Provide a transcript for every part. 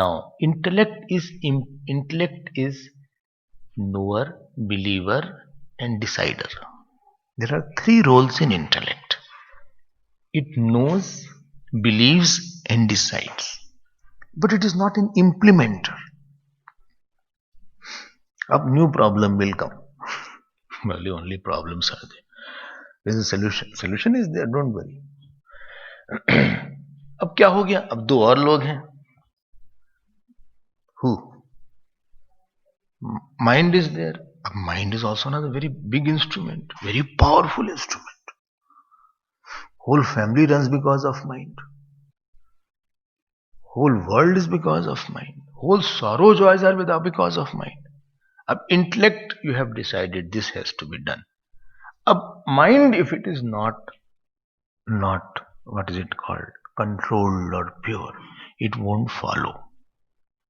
Now, intellect is knower, believer, and decider. There are three roles in intellect. It knows, believes, and decides. But it is not an implementer. A new problem will come. Well, only problems are there. There is a solution. Solution is there, don't worry. अब क्या हो गया? अब दो और लोग हैं. Who? Mind is there. Mind is also another very big instrument, very powerful instrument. Whole family runs because of mind. Whole world is because of mind. Whole sorrow, joys are without because of mind. Ab intellect, you have decided this has to be done. Ab mind, if it is not what is it called, controlled or pure, it won't follow.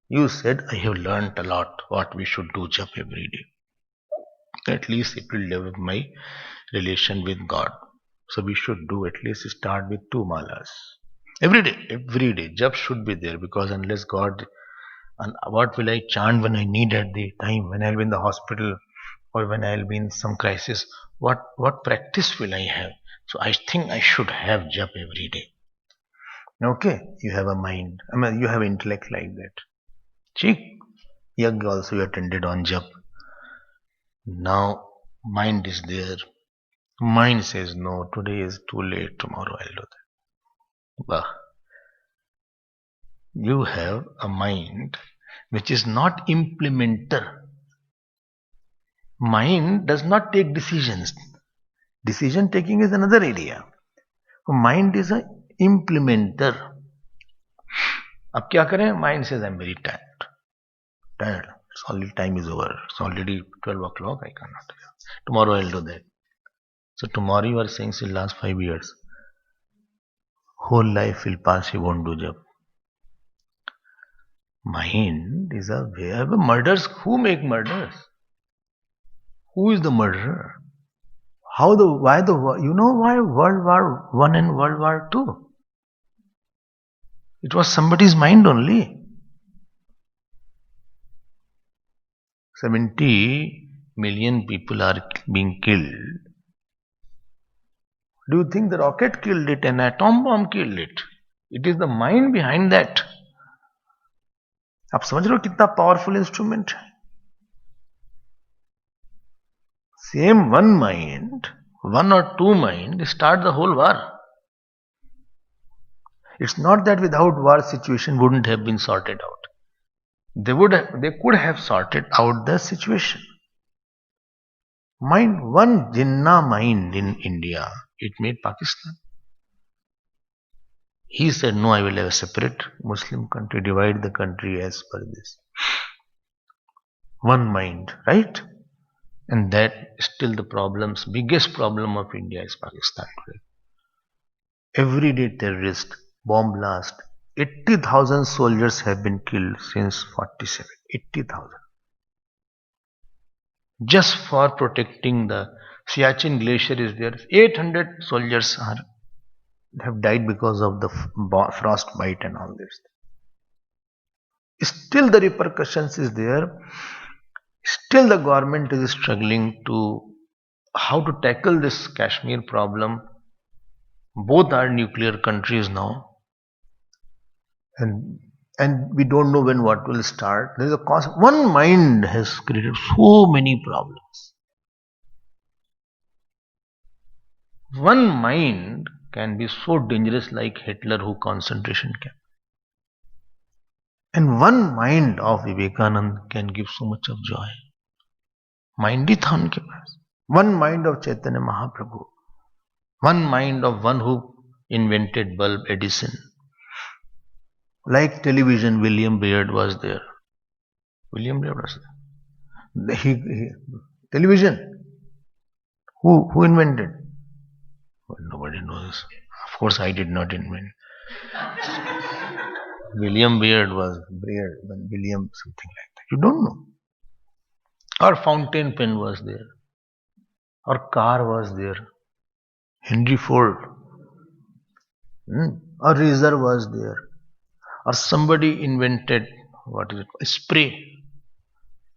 You said, I have learnt a lot what we should do jap every day. At least it will develop my relation with God. So we should do at least start with 2 malas. Every day. Jap should be there, because unless God, and what will I chant when I need at the time, when I'll be in the hospital or when I'll be in some crisis, what practice will I have? So I think I should have jap every day. Okay, you have a mind. I mean, you have intellect like that. Cheek, yag also you attended on jap. Now mind is there. Mind says no, today is too late, tomorrow I'll do that. Bah. You have a mind which is not implementer. Mind does not take decisions. Decision taking is another area. Mind is an implementer. अब क्या करें? Mind says I'm very tired. It's already, time is over. It's already 12 o'clock. I cannot. Tomorrow I'll do that. So tomorrow you are saying, say last 5 years, whole life will pass. You won't do job. Mind is a way of murders. Who make murders? Who is the murderer? You know why World War I and World War II? It was somebody's mind only. 70 million people are being killed. Do you think the rocket killed it and atom bomb killed it? It is the mind behind that. आप समझ रहे हो कितना powerful instrument है? Same one mind, one or two mind start the whole war. It's not that without war situation wouldn't have been sorted out. They could have sorted out the situation. Mind, one Jinnah mind in India, it made Pakistan. He said, no, I will have a separate Muslim country, divide the country as per this. One mind, right? And that still the biggest problem of India is Pakistan today. Everyday terrorist, bomb blast, 80,000 soldiers have been killed since 47. 80,000. Just for protecting the Siachen glacier is there. 800 soldiers have died because of the frostbite and all this. Still the repercussions is there. Still the government is struggling to how to tackle this Kashmir problem. Both are nuclear countries now. And we don't know when what will start. There is a cause. One mind has created so many problems. One mind can be so dangerous like Hitler who concentration camp. And one mind of Vivekanand can give so much of joy. Mind ही था उनके पास. One mind of Chaitanya Mahaprabhu. One mind of one who invented bulb, Edison. Like television, William Baird was there. William Baird was there. Television. Who invented? Well, nobody knows. Of course, I did not invent. William Baird was William something like that. You don't know. Or fountain pen was there. Or car was there. Henry Ford. Or razor was there. Or somebody invented what is it? Spray.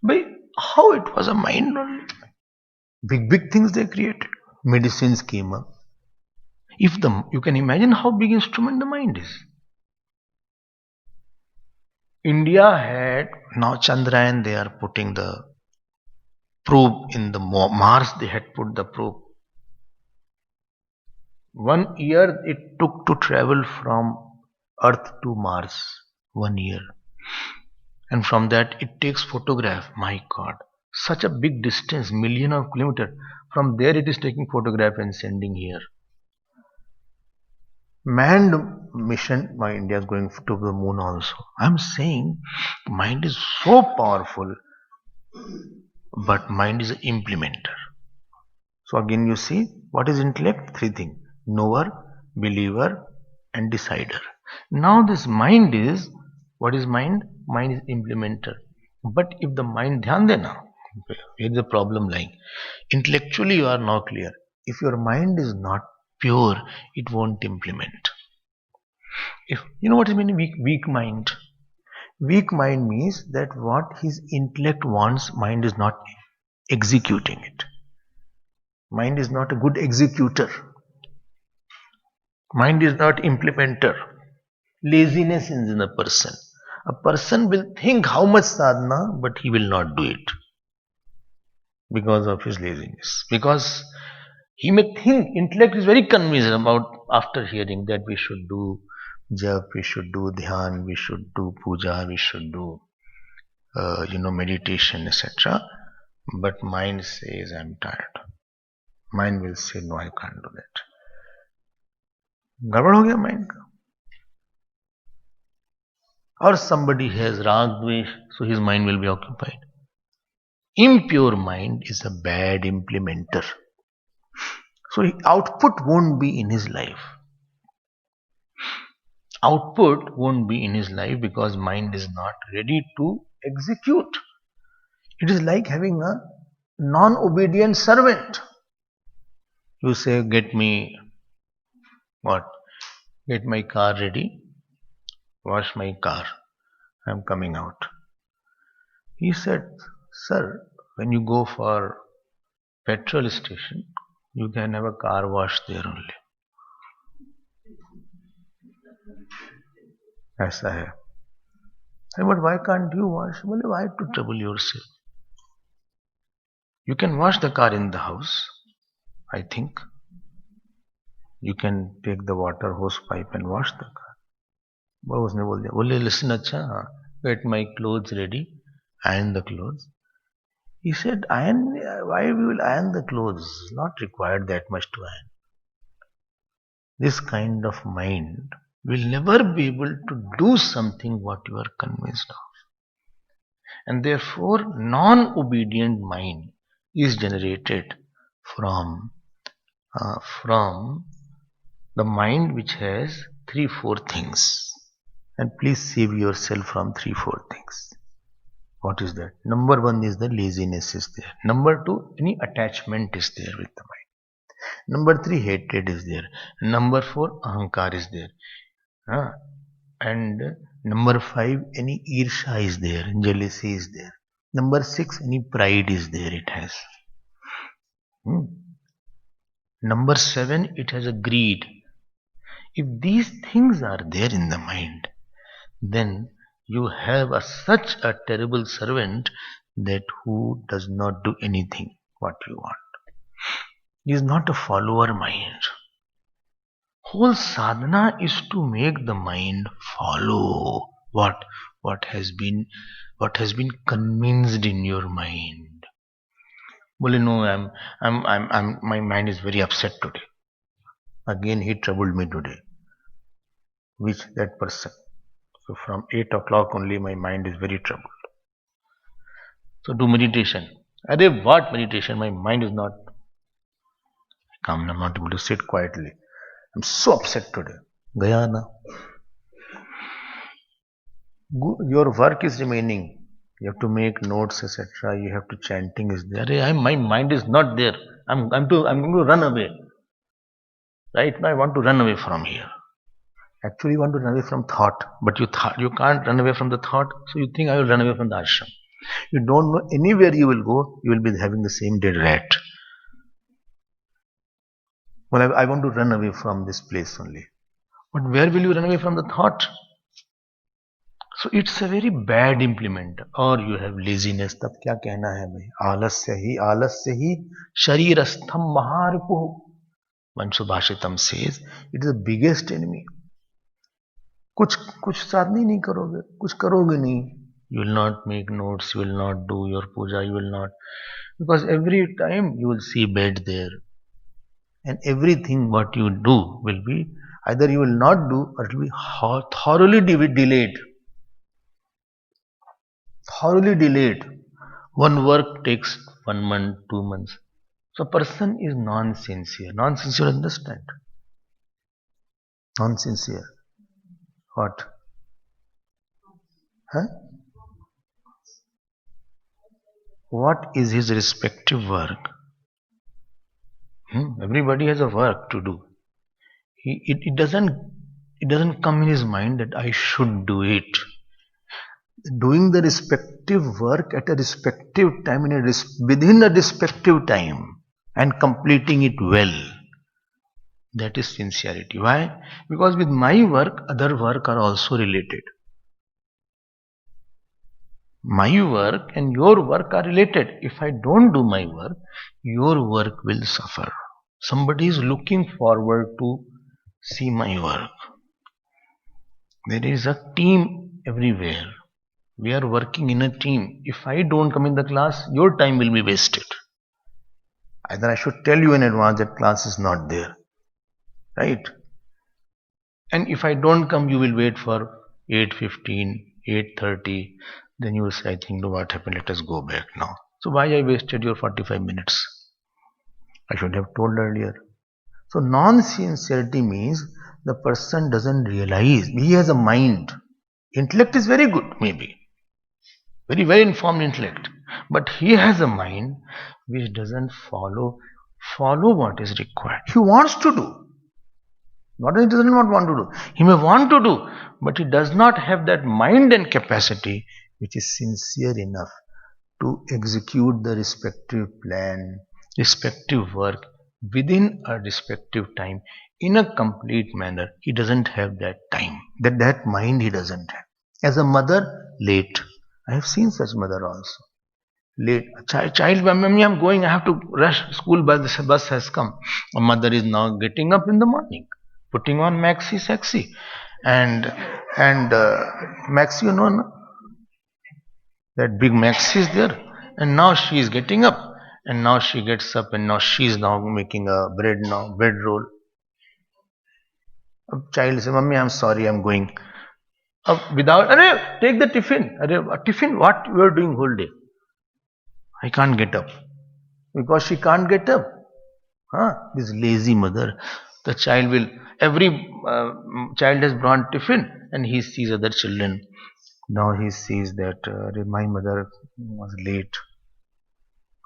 By how it was a mind only. Big things they created. Medicines came up. If the you can imagine how big instrument the mind is. India had now Chandrayaan. They are putting the probe in the Mars. They had put the probe. 1 year it took to travel from Earth to Mars. 1 year. And from that it takes photograph. My God, such a big distance, million of kilometers. From there it is taking photograph and sending here. Manned mission, my India is going to the moon also. I'm saying mind is so powerful, but mind is an implementer. So again you see, what is intellect? Three things: knower, believer, and decider. Now this mind is, what is mind? Mind is implementer. But if the mind, dhyan dena, here is the problem lying. Intellectually you are now clear. If your mind is not pure, it won't implement. If you know what I mean, weak mind. Weak mind means that what his intellect wants, mind is not executing it. Mind is not a good executor. Mind is not implementer. Laziness is in a person. A person will think how much sadhana, but he will not do it because of his laziness. Because he may think, intellect is very convinced about, after hearing that we should do jap, we should do dhyan, we should do puja, we should do meditation, etc. But mind says, I'm tired. Mind will say, no, I can't do that. गड़बड़ हो गया mind का. Or somebody has rag dvesh, so his mind will be occupied. Impure mind is a bad implementer. So output won't be in his life. Output won't be in his life because mind is not ready to execute. It is like having a non-obedient servant. You say, get me what? Get my car ready. Wash my car. I am coming out. He said, sir, when you go for petrol station, you can have a car wash there only. ऐसा है. But why can't you wash? Well, why to trouble yourself? You can wash the car in the house, I think. You can take the water hose pipe and wash the car. But उसने बोल दिया, बोले listen अच्छा, get my clothes ready, iron the clothes. He said, iron, why we will iron the clothes? Not required that much to iron. This kind of mind will never be able to do something what you are convinced of. And therefore, non-obedient mind is generated from the mind which has 3-4 things. And please save yourself from 3-4 things. What is that? Number 1 is the laziness is there. Number 2, any attachment is there with the mind. Number 3, hatred is there. Number 4, ahankar is there. And number 5, any irsha is there, jealousy is there. Number 6, any pride is there, it has. Number 7, it has a greed. If these things are there in the mind, then you have such a terrible servant that who does not do anything what you want. He is not a follower mind. Whole sadhana is to make the mind follow what has been convinced in your mind. Well, no, my mind is very upset today. Again, he troubled me today. Which that person? So from 8 o'clock only my mind is very troubled. So do meditation. What meditation? My mind is not calm. I'm not able to sit quietly. I'm so upset today. Gaya na. Your work is remaining. You have to make notes, etc. You have to chanting is there. My mind is not there. I'm going to run away. Right now I want to run away from here. Actually, you want to run away from thought, but you can't run away from the thought, so you think I will run away from the ashram. You don't know anywhere you will go, you will be having the same dead rat. Well, I want to run away from this place only. But where will you run away from the thought? So it's a very bad implement. Or you have laziness. तब क्या कहना है भाई? आलस से ही शरीरस्थम महारिपुः. One Subhashitam says it is the biggest enemy. कुछ साधना नहीं करोगे, कुछ करोगे नहीं. You will not make notes, you will not do your puja, you will not, because every time you will see bed there, and everything what you do will be either you will not do or it will be thoroughly delayed. Thoroughly delayed. One work takes 1 month, 2 months. So person is non-sincere. Non-sincere, understand? Non-sincere. What? Huh? What is his respective work? Everybody has a work to do. It doesn't come in his mind that I should do it. Doing the respective work at a respective time within a respective time and completing it well. That is sincerity. Why? Because with my work, other work are also related. My work and your work are related. If I don't do my work, your work will suffer. Somebody is looking forward to see my work. There is a team everywhere. We are working in a team. If I don't come in the class, your time will be wasted. Either I should tell you in advance that class is not there. Right? And if I don't come, you will wait for 8:15, 8:30. Then you will say, I think, no, what happened? Let us go back now. So why I wasted your 45 minutes? I should have told earlier. So non-sincerity means the person doesn't realize. He has a mind. Intellect is very good, maybe. Very well informed intellect. But he has a mind which doesn't follow what is required. He wants to do. Not that he does not want to do. He may want to do, but he does not have that mind and capacity which is sincere enough to execute the respective plan, respective work within a respective time in a complete manner. He doesn't have that time. That mind he doesn't have. As a mother, late. I have seen such mother also. Late. Child, mommy, I'm going. I have to rush. School bus has come. A mother is now getting up in the morning, putting on maxi sexy, and maxi, you know, that big maxi is there, and now she is getting up, and now she gets up, and now she is now making a bread roll. A child says, "Mommy, I'm sorry, I'm going." Without, take the tiffin. Tiffin, what you are doing whole day? I can't get up. Because she can't get up. This lazy mother. The child will, every child has brought tiffin and he sees other children. Now he sees that my mother was late.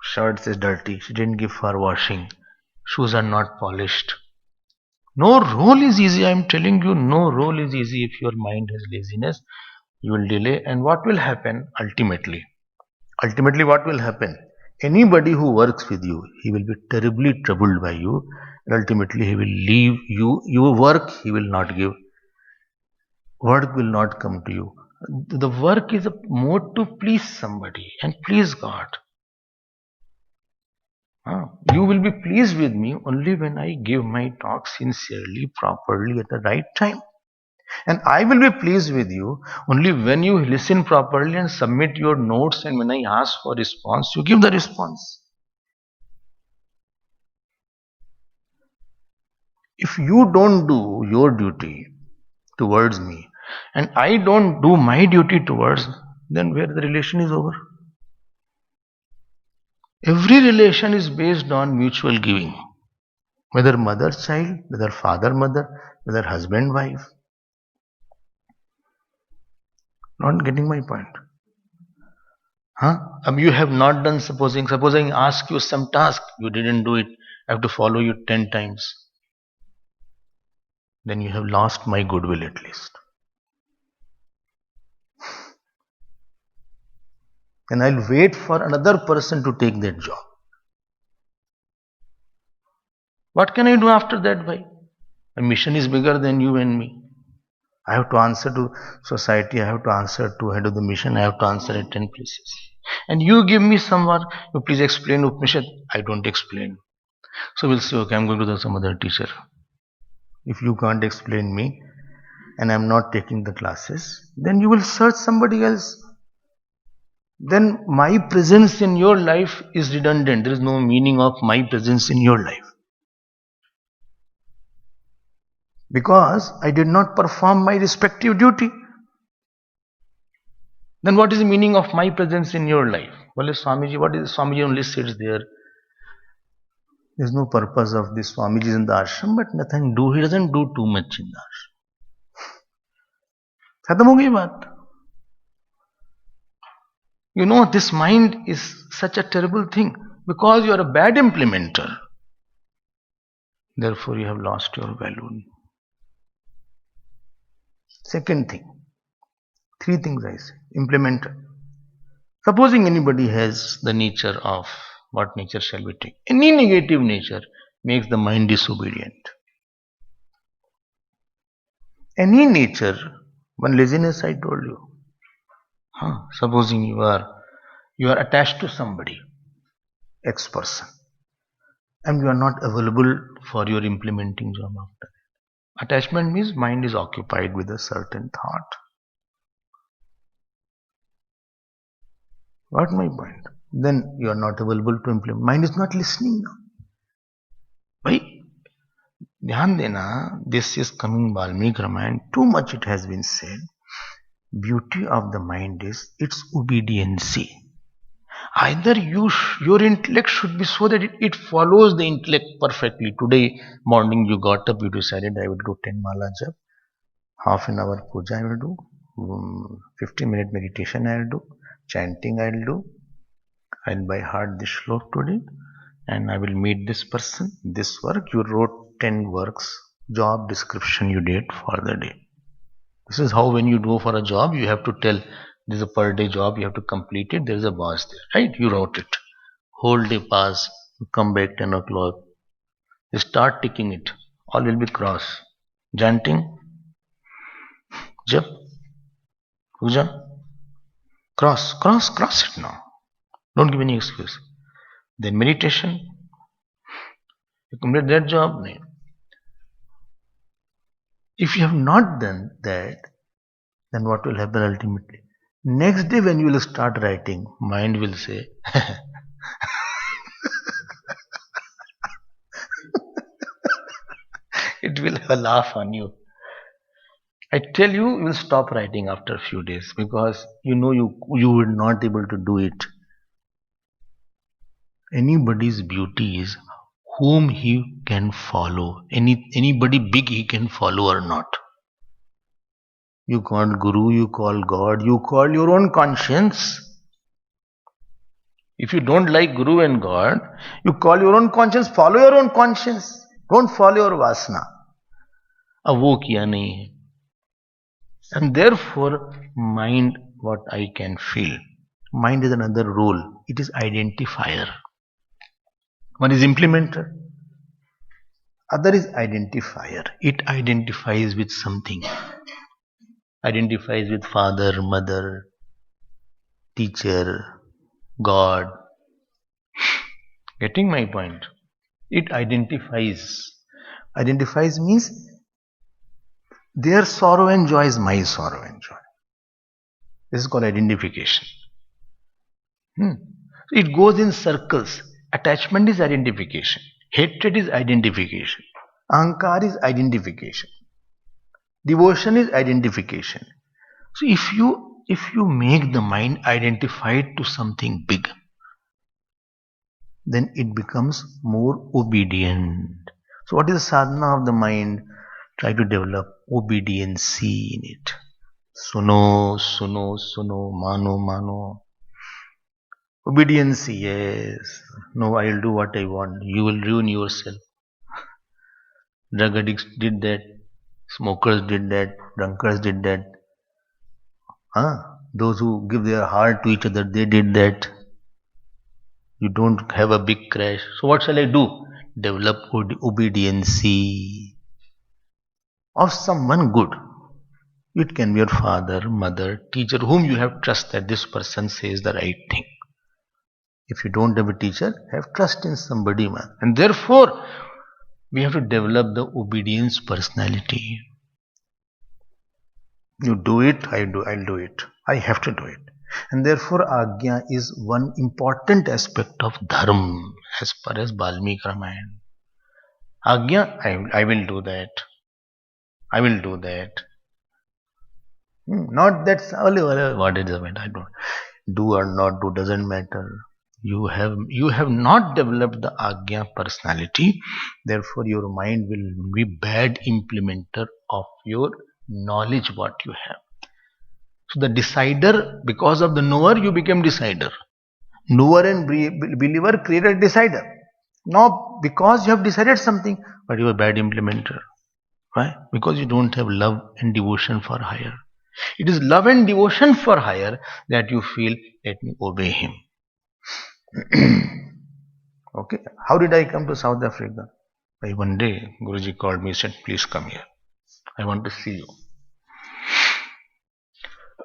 Shirt is dirty. She didn't give her washing. Shoes are not polished. No role is easy. I am telling you, no role is easy if your mind has laziness. You will delay, and what will happen ultimately? Ultimately, what will happen? Anybody who works with you, he will be terribly troubled by you, and ultimately he will leave you. Your work he will not give. Work will not come to you. The work is a mode to please somebody and please God. You will be pleased with me only when I give my talk sincerely, properly, at the right time. And I will be pleased with you only when you listen properly and submit your notes, and when I ask for response, you give the response. If you don't do your duty towards me, and I don't do my duty towards, then where the relation is over. Every relation is based on mutual giving. Whether mother-child, whether father-mother, whether husband-wife. Not getting my point. You have not done, supposing I ask you some task, you didn't do it, I have to follow you 10 times. then you have lost my goodwill at least. And I'll wait for another person to take that job. What can I do after that, bhai? My mission is bigger than you and me. I have to answer to society, I have to answer to head of the mission, I have to answer at 10 places. And you give me some work, you please explain Upanishad. I don't explain. So we'll say, okay, I'm going to some other teacher. If you can't explain me and I'm not taking the classes, then you will search somebody else. Then my presence in your life is redundant. There is no meaning of my presence in your life. Because I did not perform my respective duty. Then what is the meaning of my presence in your life? Well, Swamiji, what is Swamiji only sits there? There's no purpose of this Swamiji in the ashram, but nothing do. He doesn't do too much in the ashram. खत्म हो गई बात. You know, this mind is such a terrible thing because you are a bad implementer. Therefore, you have lost your value. Second thing, three things I say. Implementer. Supposing anybody has the nature of, what nature shall we take? Any negative nature makes the mind disobedient. Any nature, one laziness I told you. Supposing you are attached to somebody, X person, and you are not available for your implementing job after that. Attachment means mind is occupied with a certain thought. What my point? Then you are not available to implement. Mind is not listening now. Why? ध्यान देना, this is coming Valmiki Ramayana, too much it has been said. Beauty of the mind is its obediency. Either your intellect should be so that it follows the intellect perfectly. Today morning you got up, you decided I will do 10 mala jap, half an hour puja I will do, 15-minute meditation I will do, chanting I will do, I'll by heart this shlok today, and I will meet this person, this work. You wrote 10 works, job description you did for the day. This is how when you go for a job, you have to tell this is a per day job, you have to complete it, there is a boss there, right? You wrote it. Whole day pass, you come back 10 o'clock, you start ticking it, all will be cross. Chanting, jap, puja, cross it now. Don't give any excuse. Then meditation, you complete that job. No. If you have not done that, then what will happen ultimately? Next day when you will start writing, mind will say, it will have a laugh on you. I tell you, you will stop writing after a few days because you know you will not able to do it. Anybody's beauty is whom he can follow. Anybody big he can follow or not. You call Guru, you call God, you call your own conscience. If you don't like Guru and God, you call your own conscience, follow your own conscience. Don't follow your vasana. अब वो किया नहीं है. And therefore, mind, what I can feel. Mind is another role. It is identifier. One is implementer. Other is identifier. It identifies with something. Identifies with father, mother, teacher, God. Getting my point? It identifies. Identifies means their sorrow and joy is my sorrow and joy. This is called identification. It goes in circles. Attachment is identification. Hatred is identification. Ahankar is identification. Devotion is identification. So if you make the mind identified to something big, then it becomes more obedient. So what is the sadhana of the mind? Try to develop obediency in it. Suno, suno, suno, mano, mano. Obediency, yes. No, I'll do what I want. You will ruin yourself. Drug addicts did that. Smokers did that, drunkards did that. Those who give their heart to each other, they did that. You don't have a big crash. So what shall I do? Develop obedience of someone good. It can be your father, mother, teacher, whom you have trust that this person says the right thing. If you don't have a teacher, have trust in somebody, man. And therefore, we have to develop the obedience personality. You do it, I'll do it. I have to do it. And therefore, Agya is one important aspect of Dharma as far as Balmiki Ramayana. Agya, I will do that. I will do that. Not that what is it? I don't do or not do doesn't matter. You have not developed the Agya personality, therefore your mind will be bad implementer of your knowledge what you have. So the decider, because of the knower, you became decider. Knower and believer created decider. Now, because you have decided something, but you are a bad implementer. Why? Because you don't have love and devotion for higher. It is love and devotion for higher that you feel, let me obey him. Okay. How did I come to South Africa? One day, Guruji called me and said, please come here. I want to see you.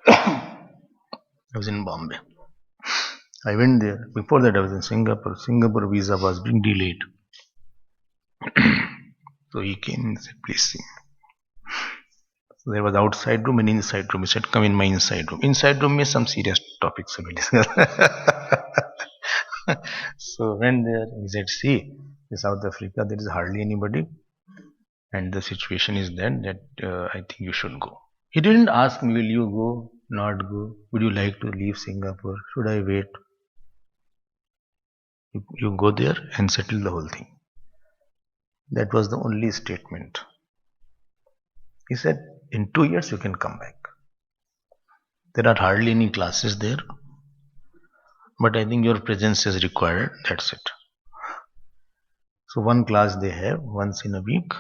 I was in Bombay. I went there. Before that, I was in Singapore. Singapore visa was being delayed. So he came and said, please see. So there was outside room and inside room. He said, come in my inside room. Inside room means some serious topics we discuss. So when there, he said, see, in South Africa, there is hardly anybody. And the situation is that I think you should go. He didn't ask me, will you go, not go? Would you like to leave Singapore? Should I wait? You go there and settle the whole thing. That was the only statement. He said, in 2 years you can come back. There are hardly any classes there, but I think your presence is required. That's it. So one class they have once in a week,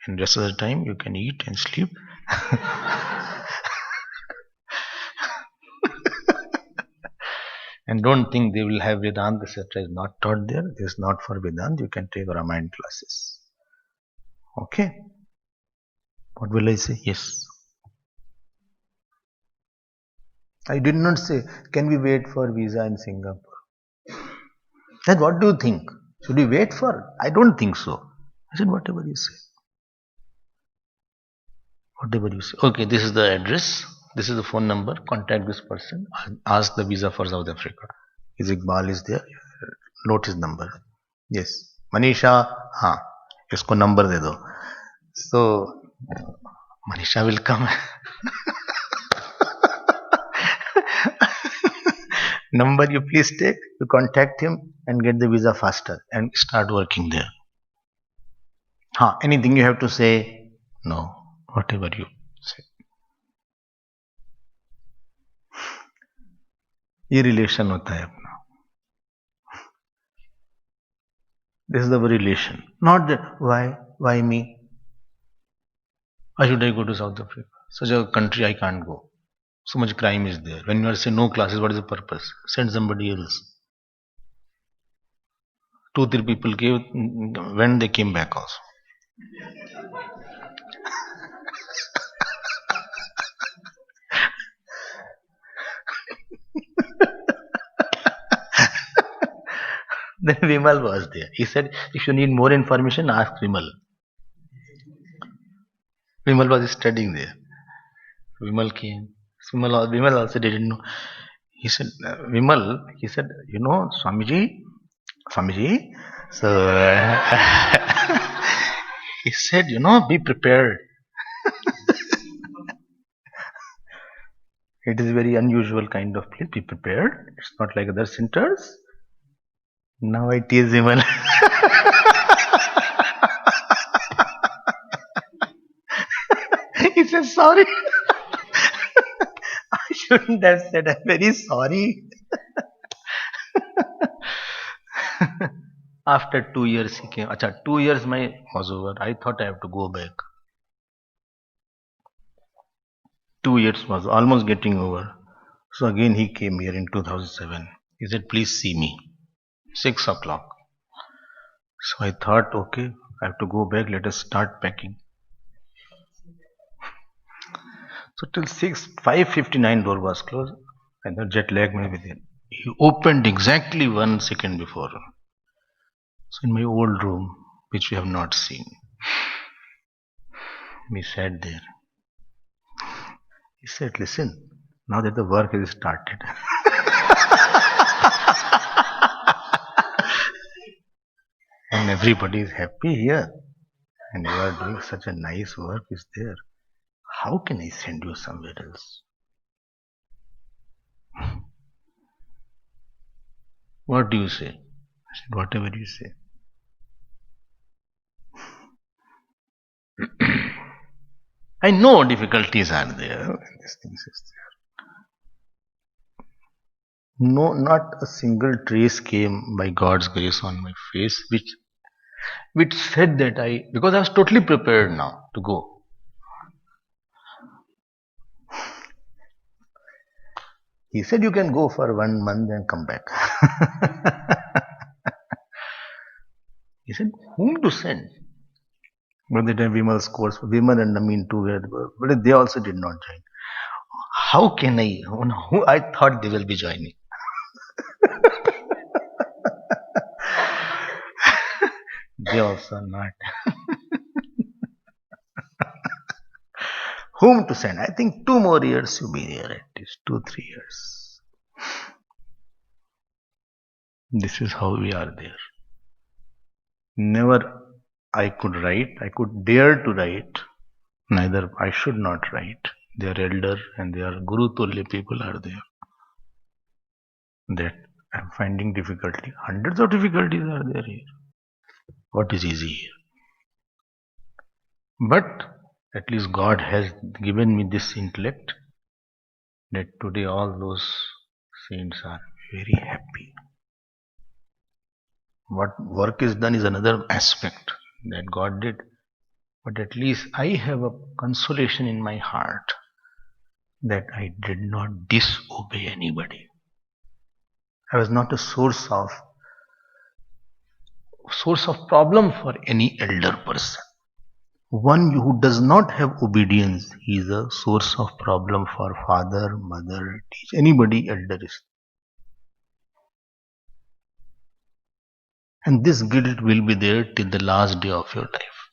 and rest of the time you can eat and sleep. And don't think they will have Vedanta, etc. is not taught there. This is not for Vedanta. You can take Ramayana classes. Okay. What will I say? Yes. I did not say, can we wait for visa in Singapore? Then what do you think? Should we wait for? I don't think so. I said, whatever you say. Whatever you say. Okay, this is the address. This is the phone number. Contact this person. Ask the visa for South Africa. His Iqbal is there. Note his number. Yes. Manisha, हाँ, इसको number दे दो. So, Manisha will come. Number you please take, you contact him and get the visa faster and start working there. Anything you have to say? No, whatever you say. ये relation होता है अपना. This is the relation. Not that why me? Why should I go to South Africa? Such a country I can't go. So much crime is there. When you are saying no classes, what is the purpose? Send somebody else. 2-3 people came when they came back also. Then Vimal was there. He said, if you need more information, ask Vimal. Vimal was studying there. Vimal came. Vimal also didn't know. He said, Vimal, he said, Swamiji, so he said, be prepared. It is a very unusual kind of place. Be prepared. It's not like other centers. Now I tease Vimal. He said, sorry. I shouldn't have said, I'm very sorry. After 2 years he came. 2 years my was over. I thought I have to go back. 2 years was almost getting over. So again he came here in 2007. He said, please see me. 6 o'clock. So I thought, okay, I have to go back. Let us start packing. So till 5:59 door was closed, and the jet lag may within. He opened exactly 1 second before. So in my old room, which we have not seen, we sat there. He said, listen, now that the work has started, and everybody is happy here, and you are doing such a nice work is there, how can I send you somewhere else? What do you say? I said, whatever you say. I know difficulties are there. These things is there. No, not a single trace came by God's grace on my face, which said that because I was totally prepared now to go. He said you can go for 1 month and come back. He said, whom to send? By the time Vimal's course, Vimal and Namin too were, but they also did not join. How can I? Who I thought they will be joining. They also are not. Whom to send? I think 2 more years you'll be there, at least 2-3 years. This is how we are there. Never I could write, I could dare to write, neither I should not write. They are elder and they are Guru Tulya people are there. That I'm finding difficulty. Hundreds of difficulties are there here. What is easy here? But at least God has given me this intellect that today all those saints are very happy. What work is done is another aspect that God did. But at least I have a consolation in my heart that I did not disobey anybody. I was not a source of problem for any elder person. One who does not have obedience, he is a source of problem for father, mother, teacher, anybody elder is. And this guilt will be there till the last day of your life.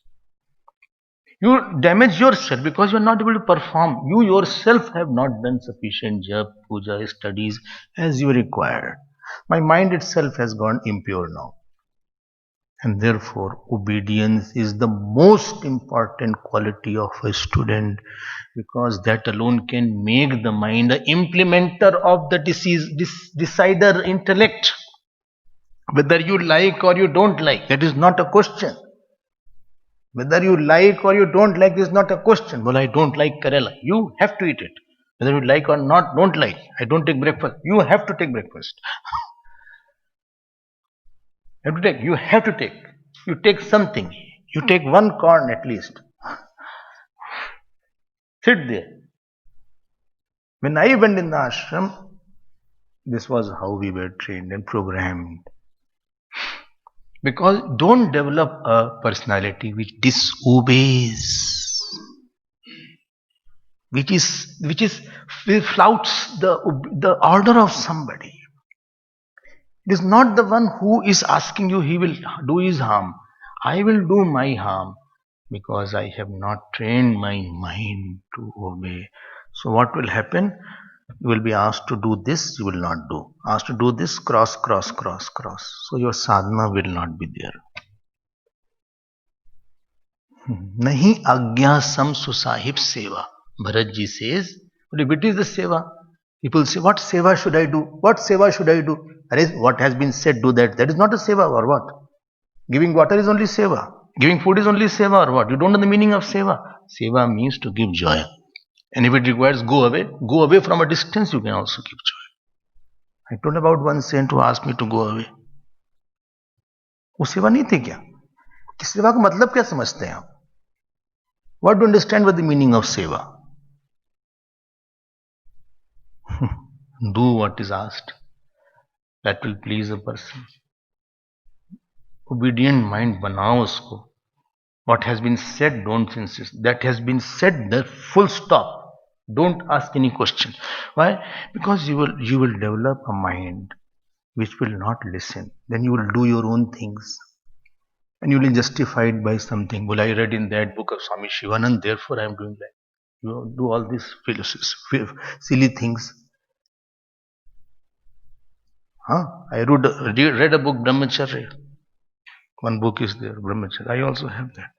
You damage yourself because you are not able to perform. You yourself have not done sufficient japa, puja, studies as you required. My mind itself has gone impure now. And therefore, obedience is the most important quality of a student because that alone can make the mind an implementer of the decider intellect. Whether you like or you don't like, that is not a question. Whether you like or you don't like is not a question. Well, I don't like Karela. You have to eat it. Whether you like or not, don't like. I don't take breakfast. You have to take breakfast. You have to take. You take something. You take one corn at least. Sit there. When I went in the ashram, this was how we were trained and programmed. Because don't develop a personality which disobeys, which flouts the order of somebody. It is not the one who is asking you he will do his harm. I will do my harm because I have not trained my mind to obey. So what will happen? You will be asked to do this, you will not do. Asked to do this, cross. So your sadhana will not be there. Nahi agya sam susahib seva. Bharatji says, but if it is the seva, people say, what seva should I do? What seva should I do? What has been said, do that. That is not a seva or what? Giving water is only seva. Giving food is only seva or what? You don't know the meaning of seva. Seva means to give joy. And if it requires go away from a distance, you can also give joy. I told about one saint who asked me to go away. वो सेवा नहीं थी क्या? कि सेवा का मतलब क्या समझते हैं आप? What do you understand what the meaning of seva? Do what is asked. That will please a person. Obedient mind banao usko. What has been said, don't insist. That has been said, the full stop. Don't ask any question. Why? Because you will develop a mind which will not listen. Then you will do your own things. And you will justify it by something. Well, I read in that book of Swami Shivanand, therefore I am doing that. You do all these silly things. Huh? I read a book, Brahmacharya. One book is there, Brahmacharya. I also have that.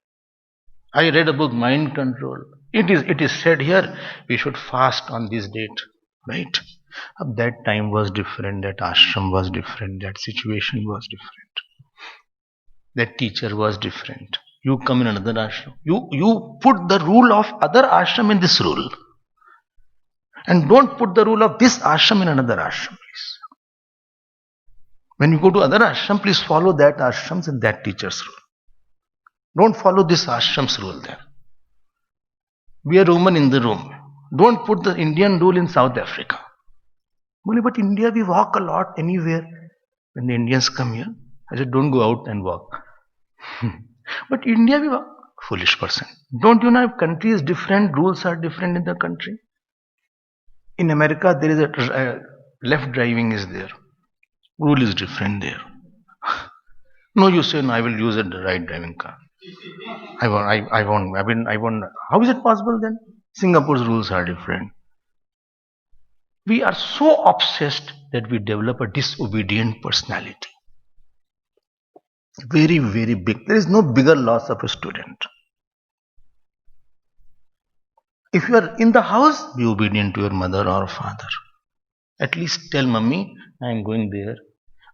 I read a book, Mind Control. It is said here we should fast on this date, right? That time was different, that ashram was different, that situation was different, that teacher was different. You come in another ashram. You put the rule of other ashram in this rule. And don't put the rule of this ashram in another ashram, please. When you go to other ashram, please follow that ashrams and that teacher's rule. Don't follow this ashram's rule there. Be a Roman in the room. Don't put the Indian rule in South Africa. But India, we walk a lot anywhere. When the Indians come here, I said, don't go out and walk. But India, we walk. Foolish person. Don't you know if country is different, rules are different in the country? In America, there is a left driving is there. Rule is different there. No, you say, no, I will use a right driving car. I won't. How is it possible then? Singapore's rules are different. We are so obsessed that we develop a disobedient personality. Very, very big. There is no bigger loss of a student. If you are in the house, be obedient to your mother or father. At least tell mummy, I am going there.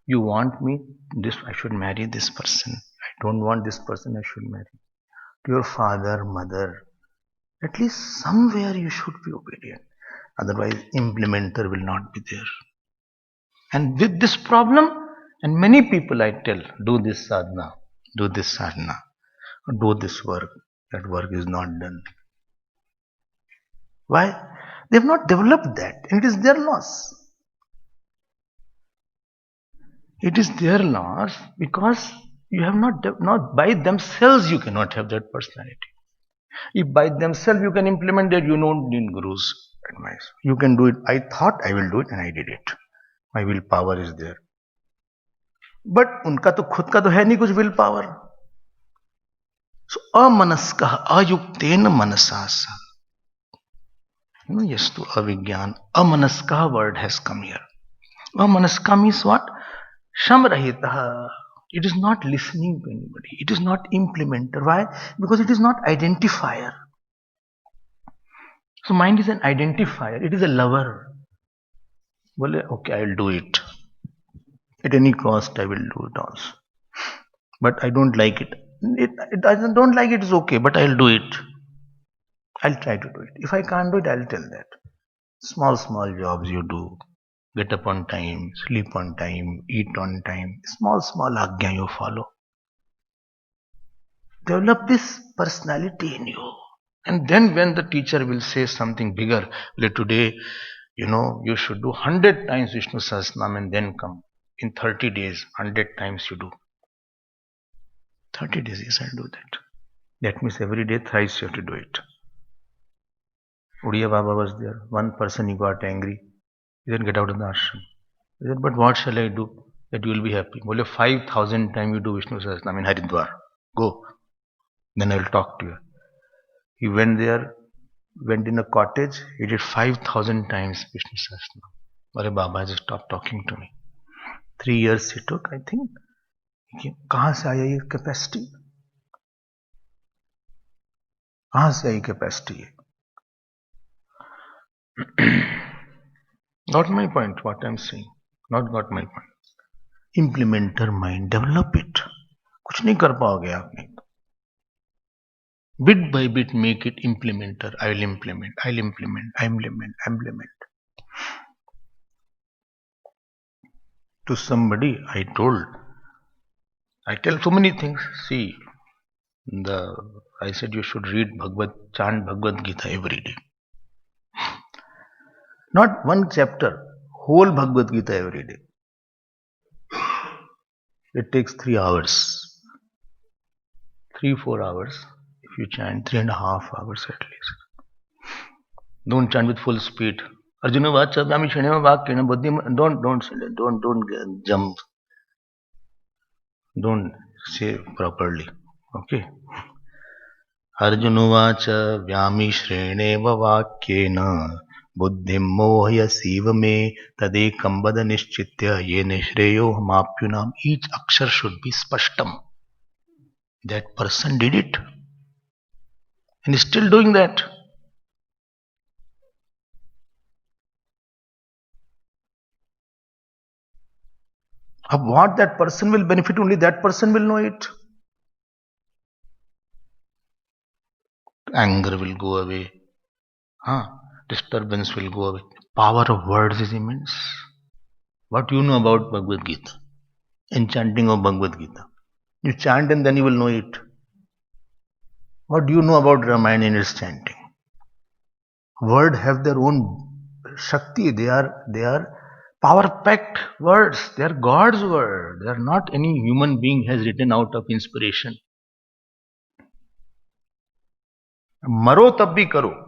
You want me, this I should marry this person. I don't want this person, I should marry. To your father, mother. At least somewhere you should be obedient. Otherwise, implementer will not be there. And with this problem, and many people I tell, do this sadhana, do this sadhana, do this work. That work is not done. Why? They have not developed that, and it is their loss. It is their loss because you have not by themselves you cannot have that personality. If by themselves you can implement that, you don't need guru's advice. You can do it. I thought I will do it and I did it. My willpower is there. But उनका तो खुद का तो है नहीं कुछ will power. So amanaskah ayukten manasasa. Yes, to avigyan. Amanaskah word has come here. Amanaskah means what? Shamrahitah. It is not listening to anybody. It is not implementer. Why? Because it is not identifier. So mind is an identifier. It is a lover. Well, okay, I will do it. At any cost, I will do it also. But I don't like it. I don't like it is okay, but I'll do it. I'll try to do it. If I can't do it, I'll tell that. Small jobs you do. Get up on time, sleep on time, eat on time. Small agya you follow. Develop this personality in you. And then when the teacher will say something bigger, like today, you should do 100 times Vishnu Sahasranam and then come. In 30 days, 100 times you do. 30 days, yes, I'll do that. That means every day thrice you have to do it. Udiya Baba was there. One person he got angry. He said, get out of the ashram. He said, but what shall I do that you will be happy? Well, 5,000 times you do Vishnu Sahasranam in Haridwar. Go. Then I will talk to you. He went there, went in a cottage. He did 5,000 times Vishnu Sahasranam. Well, Baba just stopped talking to me. 3 years he took, I think. कहाँ से आया ये capacity? कहाँ से आई capacity? Not my point, what I'm saying. Not got my point. Implementer mind, develop it. कुछ नहीं कर पाओगे आप नहीं. Bit by bit make it implementer. I'll implement. To somebody I tell so many things. See, I said you should read chant Bhagavad Gita every day. Not one chapter, whole Bhagavad Gita every day. It takes 3 hours, 3-4 hours. If you chant 3.5 hours at least. Don't chant with full speed. Arjuna vacha vyami shanema vakyena buddhi. Don't jump. Don't say properly. Okay. Arjuna vacha vyami shreneva vakyena buddhim mohayasiva me tadekam vada nishchitya yene shreyo hamapyunam. Each akshar should be spashtam. That person did it and is still doing that. Of what that person will benefit, only that person will know it. Anger will go away. Disturbance will go away. Power of words is immense. What you know about Bhagavad Gita? Enchanting of Bhagavad Gita. You chant and then you will know it. What do you know about Ramayana and its chanting? Words have their own Shakti. They are power-packed words. They are God's word. They are not any human being has written out of inspiration. Maro tab bhi karo.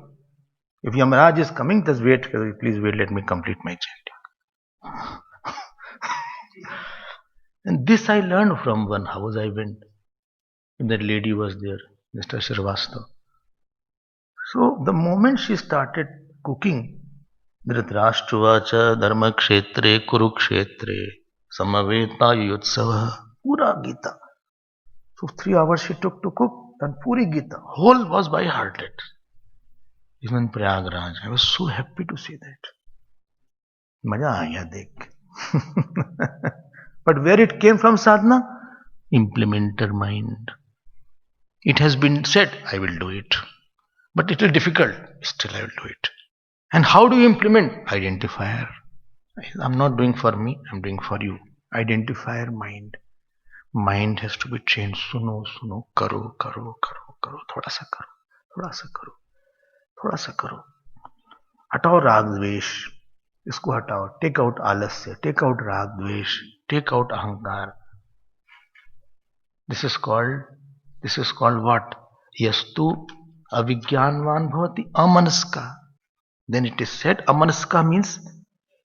If Yamaraj is coming, just wait. Please wait. Let me complete my chanting. And this I learned from one house I went. And that lady was there, Mr. Shrivastava. So the moment she started cooking, Dhritarashtravacha dharma kshetre kurukshetre samaveta yutsava pura Gita. So 3 hours she took to cook and puri Gita. Whole was by hearted. Even Prayagraj. I was so happy to see that. Maja aaya dekh. But where it came from, sadhana? Implementer mind. It has been said, I will do it. But it is difficult. Still I will do it. And how do you implement? Identifier. I'm not doing for me, I'm doing for you. Identifier mind. Mind has to be trained. Suno, karo. Thoda sa karo. Hatao rag dvesh. Isko hatao. Take out alasya. Take out rag dvesh. Take out ahankar. This is called what? Yastu avigyanvan bhavati amanaska. Then it is said, amanaska means,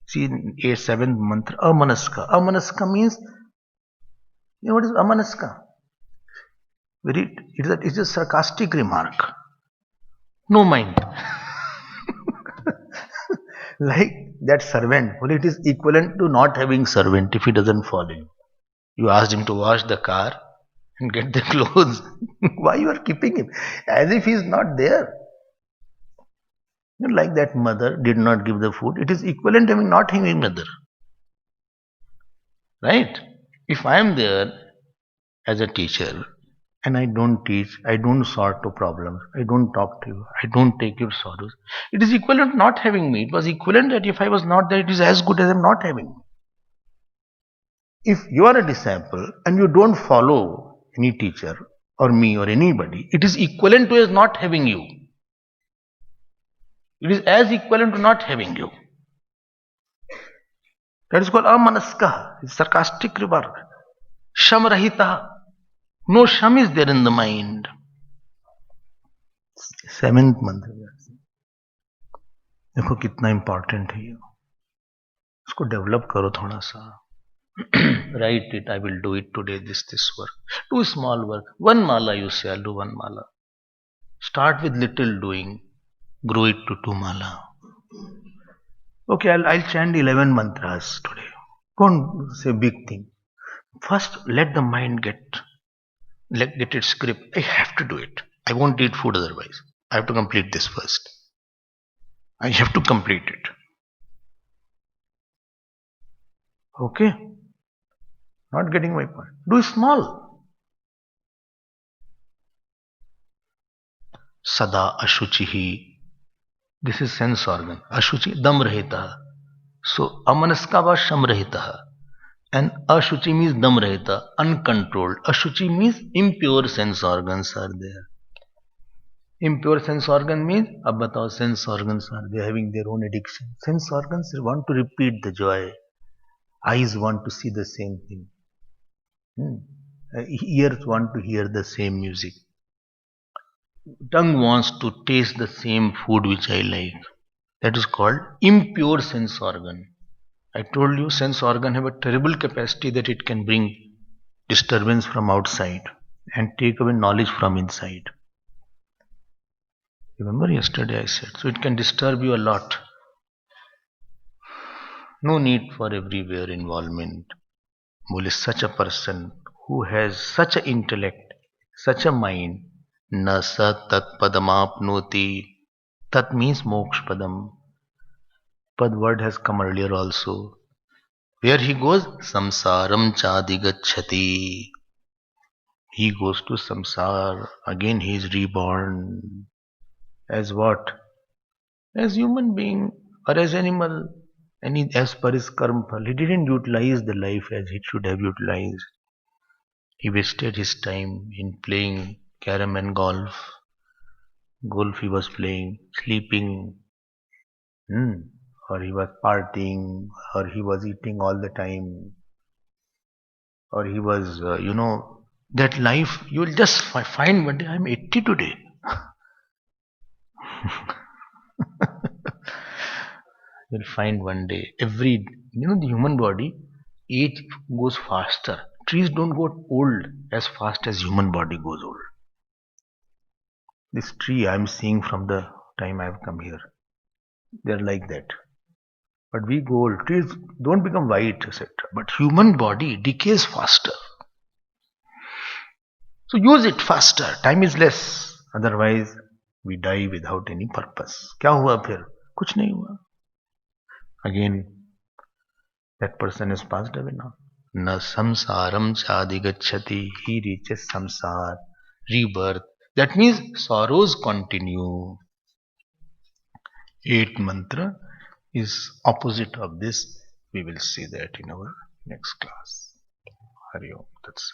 see in 7th mantra, amanaska. Amanaska means, you know what is amanaska? It is a sarcastic remark. No mind. Like that servant, well, it is equivalent to not having servant if he doesn't follow you. You asked him to wash the car and get the clothes. Why you are keeping him? As if he is not there. Like that mother did not give the food. It is equivalent to not having mother. Right? If I am there as a teacher and I don't teach, I don't sort to problems, I don't talk to you, I don't take your sorrows, it is equivalent to not having me. It was equivalent that if I was not there, it is as good as I am not having me. If you are a disciple and you don't follow any teacher or me or anybody, it is equivalent to as not having you. It is as equivalent to not having you. That is called amanaska. It's sarcastic remark. Sham rahita. No sham is there in the mind. 7th mantra. देखो कितना important है ये. इसको develop करो थोड़ा सा. Write it. I will do it today. This work. Do small work. 1 mala you say. I'll do 1 mala. Start with little doing. Grow it to 2 mala. Okay, I'll chant 11 mantras today. Don't say big thing. First, let the mind get its grip. I have to do it. I won't eat food otherwise. I have to complete this first. I have to complete it. Okay? Not getting my point. Do small. Sada ashuchihi. This is sense organ. Ashuchi, dam rahita. So, amanaska was sham rahita. And ashuchi means dam rahita, uncontrolled. Ashuchi means impure sense organs are there. Impure sense organ means, अब बताओ, sense organs are they having their own addiction. Sense organs want to repeat the joy. Eyes want to see the same thing. Ears want to hear the same music. Tongue wants to taste the same food which I like. That is called impure sense organ. I told you sense organ have a terrible capacity that it can bring disturbance from outside and take away knowledge from inside. Remember yesterday I said, so it can disturb you a lot. No need for everywhere involvement. Mule such a person who has such an intellect, such a mind, na sa tat padamapnoti. Tat means moksha padam. Pad word has come earlier also. Where he goes, samsaram chadigachati. He goes to samsar. Again he is reborn. As what? As human being or as animal. And as per his karma, he didn't utilize the life as he should have utilized. He wasted his time in playing carom and golf. Golf he was playing, sleeping, or he was partying, or he was eating all the time, or he was, that life. You will just find one day, I'm 80 today. You'll find one day, the human body, age goes faster. Trees don't go old as fast as human body goes old. This tree I'm seeing from the time I've come here, they're like that. But we go old. Trees don't become white, etc. But human body decays faster. So use it faster. Time is less. Otherwise, we die without any purpose. क्या हुआ फिर? कुछ नहीं हुआ. Again, that person is passed away now. Na samsaram chadigachati. He reaches samsar, rebirth. That means sorrows continue. 8th mantra is opposite of this. We will see that in our next class. Hari Om. That's